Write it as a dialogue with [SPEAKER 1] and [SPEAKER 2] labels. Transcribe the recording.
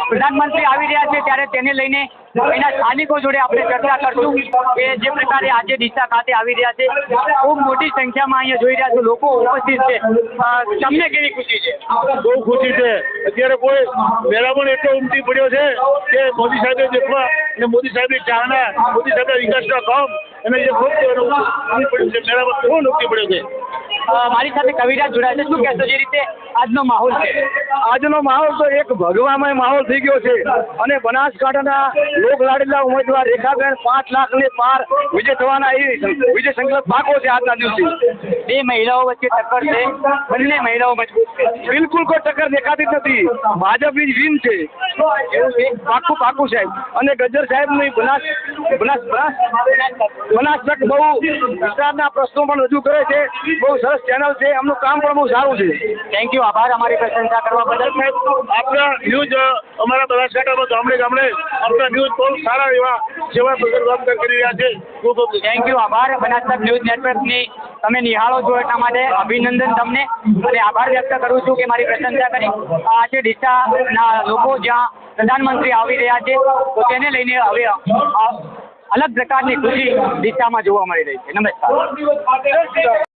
[SPEAKER 1] પ્રધાનમંત્રી આવી રહ્યા છે ત્યારે તેને લઈને એના સ્થાનિકો જોડે આપણે ચર્ચા કરશું કે જે પ્રકારે આજે ડીસા ખાતે આવી રહ્યા છે, ખૂબ મોટી સંખ્યામાં અહીંયા જોઈ રહ્યા છો લોકો ઉપસ્થિત છે, તમને કેવી ખુશી છે?
[SPEAKER 2] બહુ ખુશી છે. અત્યારે કોઈ મેળામણ એટલો ઉમટી પડ્યો છે કે મોદી સાહેબે દેખવા અને મોદી સાહેબની ચાહના, મોદી સાહેબના વિકાસના કામ અને જે ખૂબ પડ્યું છે મેળામાં બહુ ઉમટી પડ્યો છે.
[SPEAKER 1] મારી સાથે કવિરાજ જોડાય છે, શું કહેશો જે રીતે આજનો માહોલ છે?
[SPEAKER 3] આજનો માહોલ તો એક ભગવામય માહોલ થઈ ગયો છે અને બનાસકાંઠાના લોકલાડીલા ઉમેદવાર રેખાબેન 5 લાખને પાર વિજય થવાના એ વિજય સંકલ્પ પાકો છે આજના દિવસે.
[SPEAKER 1] બે મહિલાઓ વચ્ચે ટક્કર છે, બંને મહિલાઓ મજબૂત છે.
[SPEAKER 3] બિલકુલ કોઈ ટક્કર દેખાતી જ નથી. ભાજપની જ વિન છે.
[SPEAKER 1] એવું છે?
[SPEAKER 3] પાકું સાહેબ. અને ગજ્જર સાહેબની બનાસ તક બહુ વિસ્તારના પ્રશ્નો પણ રજૂ કરે છે. બહુ સરસ ચેનલ છે, એમનું કામ પણ બહુ સારું છે.
[SPEAKER 1] થેન્ક યુ, આભાર અમારી પ્રશંસા કરવા બદલ.
[SPEAKER 2] આપણા ન્યૂઝ અમારા બનાસકાંઠામાં ગામડે આપણા ન્યૂઝ બહુ સારા એવા સેવા કામ કરી રહ્યા છે. ખૂબ ખૂબ
[SPEAKER 1] થેન્ક યુ, આભાર. બનાસકાંઠા ન્યૂઝ નેટવર્કની તમે નિહાળો છો એટલા માટે અભિનંદન તમને, અને આભાર વ્યક્ત કરું છું કે મારી પ્રશંસા કરી. આજે ડીસાના લોકો જ્યાં પ્રધાનમંત્રી આવી રહ્યા છે તો તેને લઈને હવે અલગ પ્રકારની ખુશી ડીસામાં જોવા મળી રહી છે. નમસ્કાર.